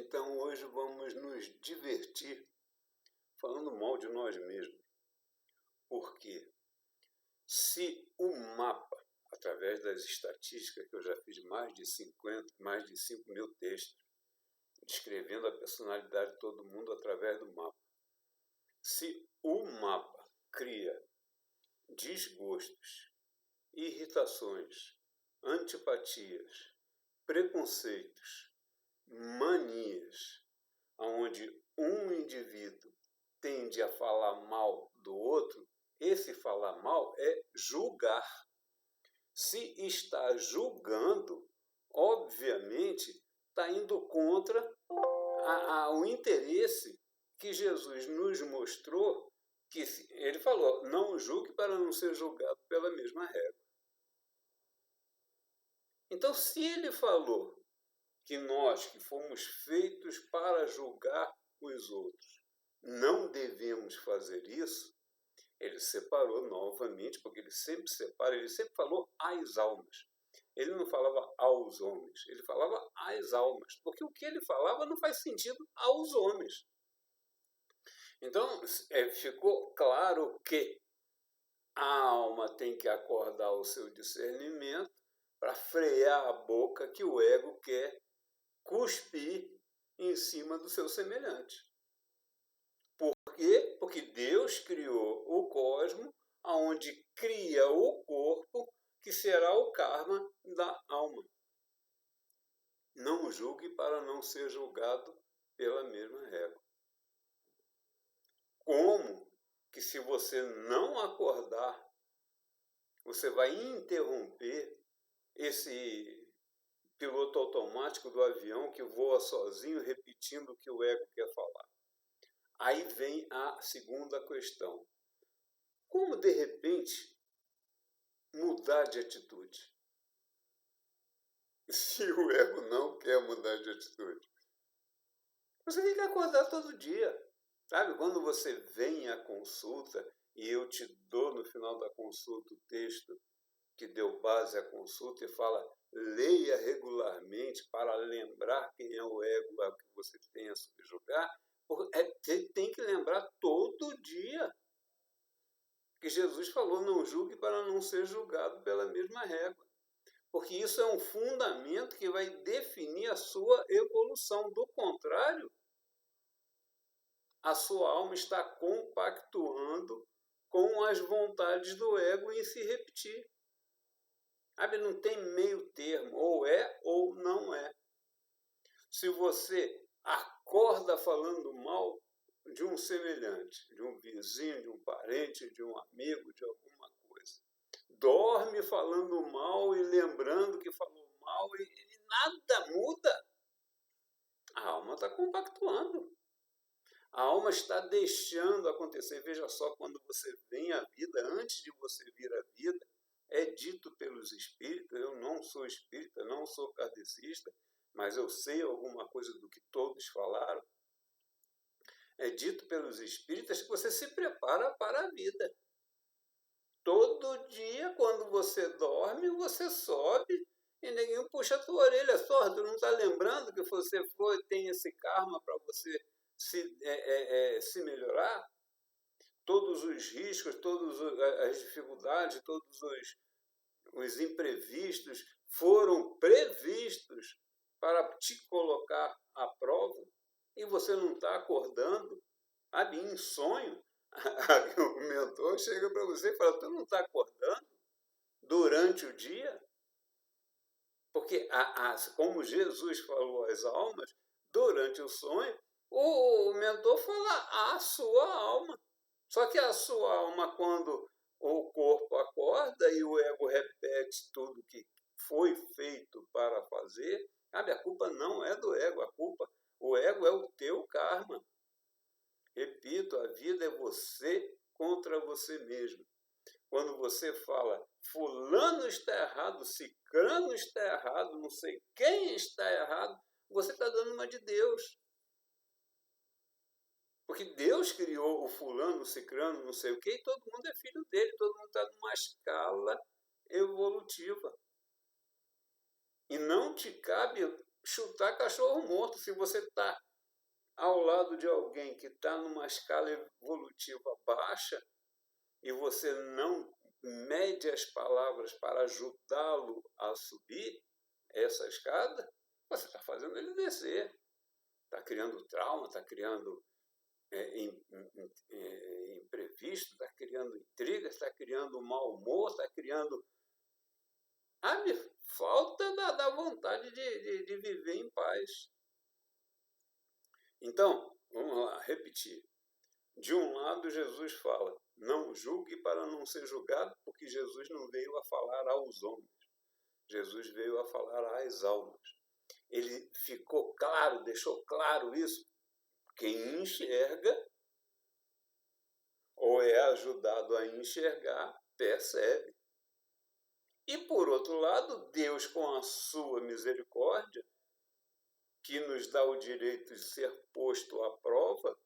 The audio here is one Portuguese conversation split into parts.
Então hoje vamos nos divertir falando mal de nós mesmos. Porque se o mapa, através das estatísticas que eu já fiz mais de 5 mil textos, descrevendo a personalidade de todo mundo através do mapa. Se o mapa cria desgostos, irritações, antipatias, preconceitos, manias, onde um indivíduo tende a falar mal do outro, esse falar mal é julgar. Se está julgando, obviamente, está indo contra o interesse que Jesus nos mostrou, que ele falou, não julgue para não ser julgado pela mesma régua. Então, se ele falou que nós, que fomos feitos para julgar os outros, não devemos fazer isso, ele separou novamente, porque ele sempre separa, ele sempre falou às almas. Ele não falava aos homens, ele falava às almas, porque o que ele falava não faz sentido aos homens. Então, ficou claro que a alma tem que acordar o seu discernimento para frear a boca que o ego quer cuspir em cima do seu semelhante. Por quê? Porque Deus criou o cosmos, onde cria o corpo, que será o karma da alma. Não julgue para não ser julgado pela mesma régua. Como que se você não acordar, você vai interromper esse piloto automático do avião que voa sozinho, repetindo o que o ego quer falar? Aí vem a segunda questão. Como, de repente, mudar de atitude? Se o ego não quer mudar de atitude, você tem que acordar todo dia. Sabe, quando você vem à consulta e eu te dou no final da consulta o texto que deu base à consulta e fala, leia regularmente para lembrar quem é o ego a que você tem a subjugar, você tem que lembrar todo dia que Jesus falou, não julgue para não ser julgado pela mesma régua. Porque isso é um fundamento que vai definir a sua evolução. Do contrário, a sua alma está compactuando com as vontades do ego em se repetir. Sabe, não tem meio termo, ou é ou não é. Se você acorda falando mal de um semelhante, de um vizinho, de um parente, de um amigo, de alguma coisa, dorme falando mal e lembrando que falou mal e nada muda, a alma está compactuando. A alma está deixando acontecer. Veja só, quando você vem à vida, antes de você vir à vida, é dito pelos espíritas, eu não sou espírita, não sou kardecista, mas eu sei alguma coisa do que todos falaram. É dito pelos espíritas que você se prepara para a vida. Todo dia, quando você dorme, você sobe e ninguém puxa a tua orelha. Só, tu não está lembrando que você foi, tem esse karma para você se melhorar? Todos os riscos, todas as dificuldades, todos os imprevistos foram previstos para te colocar à prova e você não está acordando, sabe, em sonho. O mentor chega para você e fala, tu não está acordando durante o dia? Porque, como Jesus falou às almas, durante o sonho, o mentor fala à sua alma. Só que a sua alma, quando o corpo acorda e o ego repete tudo que foi feito para fazer, sabe, a culpa não é do ego, o ego é o teu karma. Repito, a vida é você contra você mesmo. Quando você fala, fulano está errado, cicrano está errado, não sei quem está errado, você está dando uma de Deus. Porque Deus criou o fulano, o cicrano, não sei o quê, e todo mundo é filho dele, todo mundo está numa escala evolutiva. E não te cabe chutar cachorro morto. Se você está ao lado de alguém que está numa escala evolutiva baixa e você não mede as palavras para ajudá-lo a subir essa escada, você está fazendo ele descer. Está criando trauma, está criando imprevisto, está criando intriga, está criando mau humor, está criando falta da vontade de viver em paz. Então, vamos lá, repetir. De um lado, Jesus fala, não julgue para não ser julgado, porque Jesus não veio a falar aos homens. Jesus veio a falar às almas. Ele ficou claro, deixou claro isso. Quem enxerga, ou é ajudado a enxergar, percebe. E, por outro lado, Deus, com a sua misericórdia, que nos dá o direito de ser posto à prova,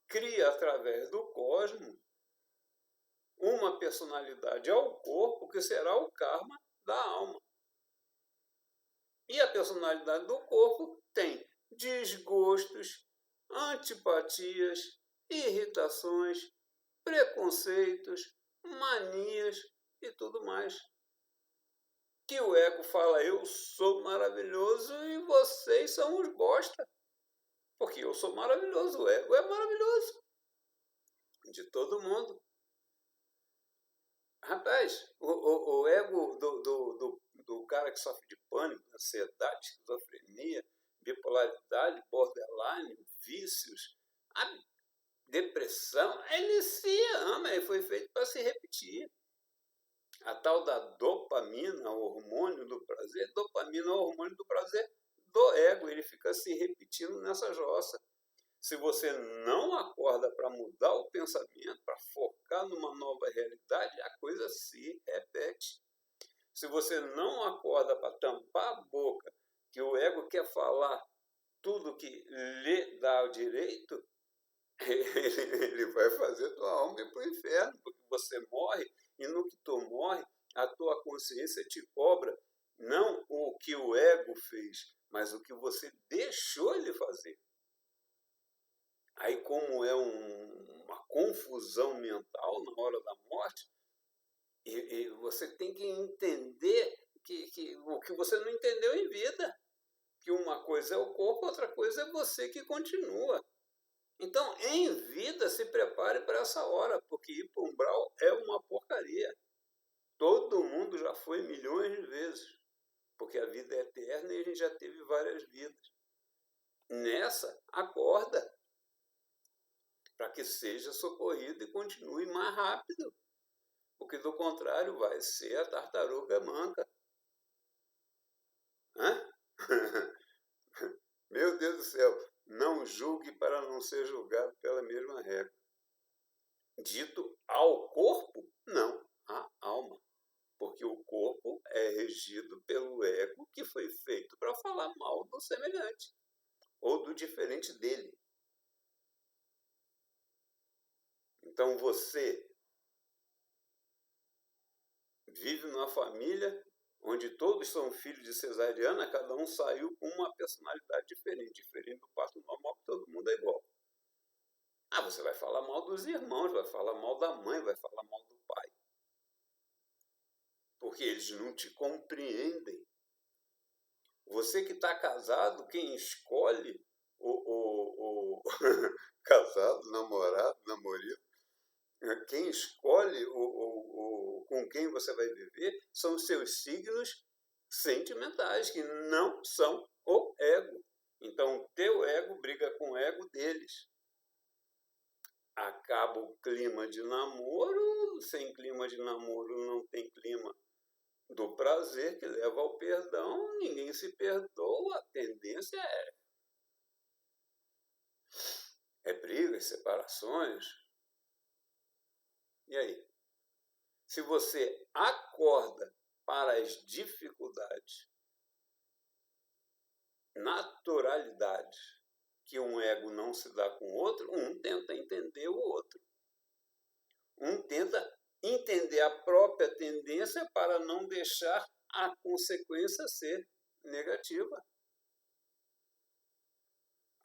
cria, através do cosmos, uma personalidade ao corpo que será o karma da alma. E a personalidade do corpo tem desgostos, antipatias, irritações, preconceitos, manias e tudo mais. Que o ego fala, eu sou maravilhoso e vocês são os bosta. Porque eu sou maravilhoso, o ego é maravilhoso. De todo mundo. Rapaz, o ego do cara que sofre de pânico, ansiedade, esquizofrenia, bipolaridade, borderline, vícios, a depressão, ele se ama, ele foi feito para se repetir. A tal da dopamina, o hormônio do prazer, dopamina é o hormônio do prazer do ego, ele fica se repetindo nessa jossa. Se você não acorda para mudar o pensamento, para focar numa nova realidade, a coisa se repete. Se você não acorda para tampar a boca, que o ego quer falar tudo que lhe dá o direito, ele vai fazer tua alma ir para o inferno, porque você morre, e no que tu morre, a tua consciência te cobra não o que o ego fez, mas o que você deixou ele fazer. Aí, como é uma confusão mental na hora da morte, e você tem que entender que o que você não entendeu em vida, que uma coisa é o corpo, outra coisa é você que continua. Então, em vida, se prepare para essa hora, porque ir para o umbral é uma porcaria. Todo mundo já foi milhões de vezes, porque a vida é eterna e a gente já teve várias vidas. Nessa, acorda, para que seja socorrido e continue mais rápido, porque do contrário vai ser a tartaruga manca. Hã? Meu Deus do céu, não julgue para não ser julgado pela mesma regra. Dito ao corpo, não, à alma. Porque o corpo é regido pelo ego que foi feito para falar mal do semelhante ou do diferente dele. Então você vive numa família onde todos são filhos de cesariana, cada um saiu com uma personalidade diferente do parto normal, que todo mundo é igual. Ah, você vai falar mal dos irmãos, vai falar mal da mãe, vai falar mal do pai. Porque eles não te compreendem. Você que está casado, quem escolhe o casado, namorado, namorado, quem escolhe com quem você vai viver são os seus signos sentimentais, que não são o ego. Então, o teu ego briga com o ego deles. Acaba o clima de namoro, sem clima de namoro não tem clima do prazer que leva ao perdão, ninguém se perdoa, a tendência é brigas, separações. E aí? Se você acorda para as dificuldades, naturalidades, que um ego não se dá com o outro, um tenta entender o outro. Um tenta entender a própria tendência para não deixar a consequência ser negativa.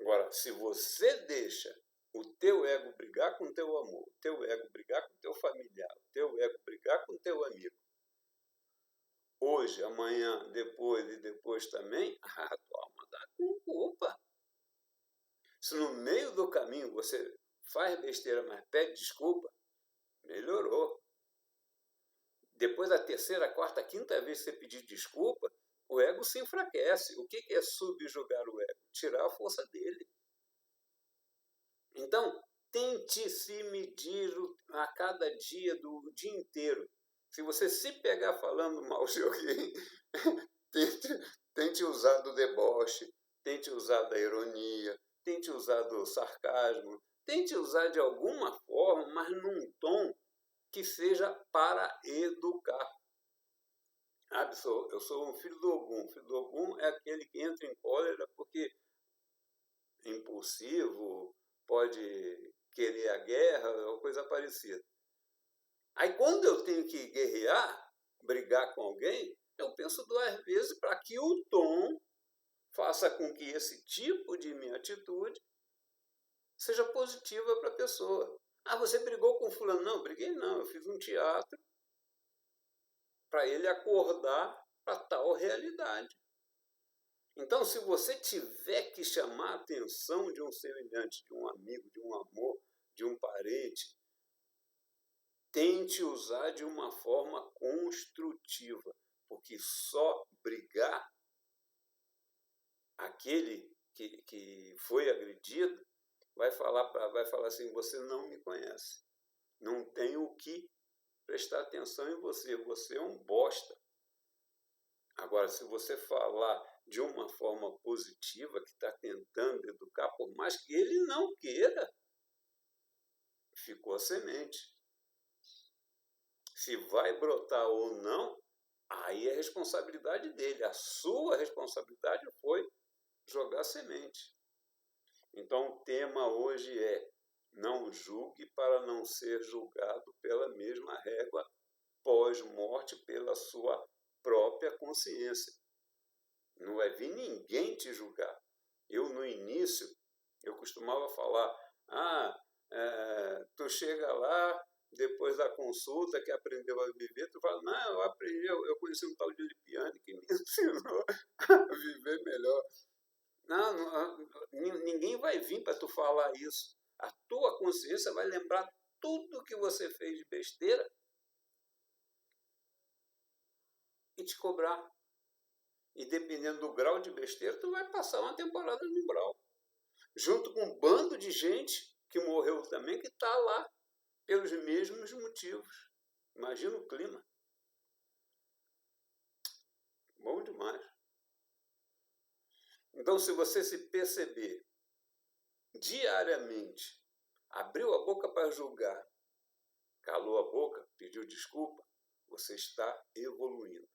Agora, se você deixa o teu ego brigar com o teu amor, o teu ego brigar com o teu familiar, o teu ego brigar com o teu amigo, hoje, amanhã, depois e depois também, a tua alma dá com culpa. Se no meio do caminho você faz besteira, mas pede desculpa, melhorou. Depois da terceira, quarta, quinta vez que você pedir desculpa, o ego se enfraquece. O que é subjugar o ego? Tirar a força dele. Então, tente se medir a cada dia do dia inteiro. Se você se pegar falando mal de alguém, tente usar do deboche, tente usar da ironia, tente usar do sarcasmo, tente usar de alguma forma, mas num tom que seja para educar. Eu sou um filho do Ogum. O filho do Ogum é aquele que entra em cólera porque é impulsivo, pode querer a guerra ou coisa parecida. Aí quando eu tenho que guerrear, brigar com alguém, eu penso 2 vezes para que o tom faça com que esse tipo de minha atitude seja positiva para a pessoa. Ah, você brigou com fulano? Não, briguei não, eu fiz um teatro para ele acordar para tal realidade. Então, se você tiver que chamar a atenção de um semelhante, de um amigo, de um amor, de um parente, tente usar de uma forma construtiva, porque só brigar, aquele que foi agredido vai falar assim, você não me conhece, não tem o que prestar atenção em você, você é um bosta. Agora, se você falar de uma forma positiva, que está tentando educar, por mais que ele não queira, ficou a semente. Se vai brotar ou não, aí é responsabilidade dele. A sua responsabilidade foi jogar semente. Então, o tema hoje é: não julgue para não ser julgado pela mesma régua pós-morte, pela sua própria consciência. Não vai vir ninguém te julgar. Eu, no início, eu costumava falar, tu chega lá, depois da consulta, que aprendeu a viver, tu fala, não, eu aprendi, eu conheci um tal de Lipiani que me ensinou a viver melhor. Não, ninguém vai vir para tu falar isso. A tua consciência vai lembrar tudo que você fez de besteira e te cobrar. E dependendo do grau de besteira, tu vai passar uma temporada no umbral. Junto com um bando de gente que morreu também, que está lá pelos mesmos motivos. Imagina o clima. Bom demais. Então, se você se perceber diariamente, abriu a boca para julgar, calou a boca, pediu desculpa, você está evoluindo.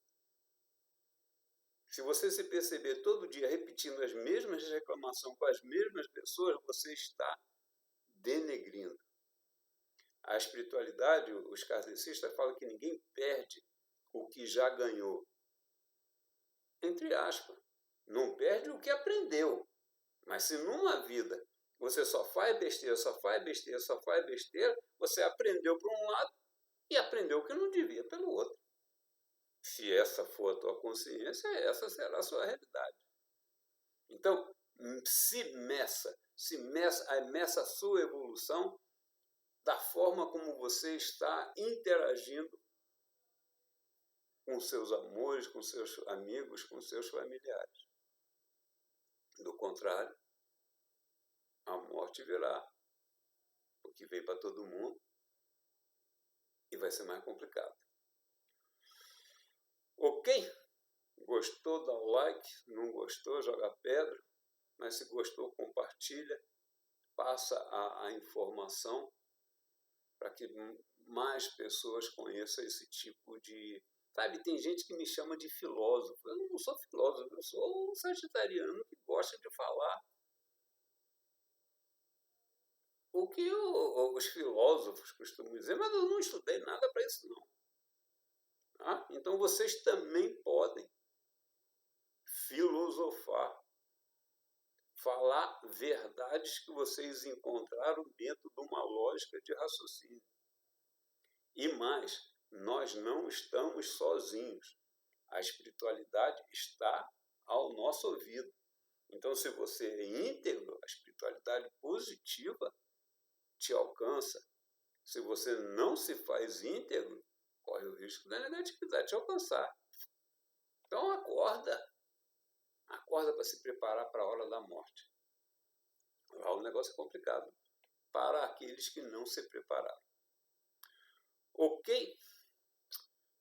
Se você se perceber todo dia repetindo as mesmas reclamações com as mesmas pessoas, você está denegrindo. A espiritualidade, os kardecistas falam que ninguém perde o que já ganhou. Entre aspas. Não perde o que aprendeu. Mas se numa vida você só faz besteira, você aprendeu por um lado e aprendeu o que não devia pelo outro. Se essa for a tua consciência, essa será a sua realidade. Então, meça a sua evolução da forma como você está interagindo com seus amores, com seus amigos, com seus familiares. Do contrário, a morte virá, porque veio para todo mundo e vai ser mais complicado. Ok? Gostou, dá o like. Não gostou, joga pedra. Mas se gostou, compartilha. Passa a informação para que mais pessoas conheçam esse tipo de... Sabe, tem gente que me chama de filósofo. Eu não sou filósofo, eu sou um sagitariano que gosta de falar o que os filósofos costumam dizer, mas eu não estudei nada para isso, não. Tá? Então, vocês também podem filosofar. falar verdades que vocês encontraram dentro de uma lógica de raciocínio. E mais, nós não estamos sozinhos. A espiritualidade está ao nosso ouvido. Então, se você é íntegro, a espiritualidade positiva te alcança. Se você não se faz íntegro, corre o risco da negatividade te alcançar. Então, acorda. Acorda para se preparar para a hora da morte. Lá o negócio é complicado para aqueles que não se prepararam. Ok?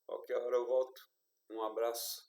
Qualquer hora eu volto. Um abraço.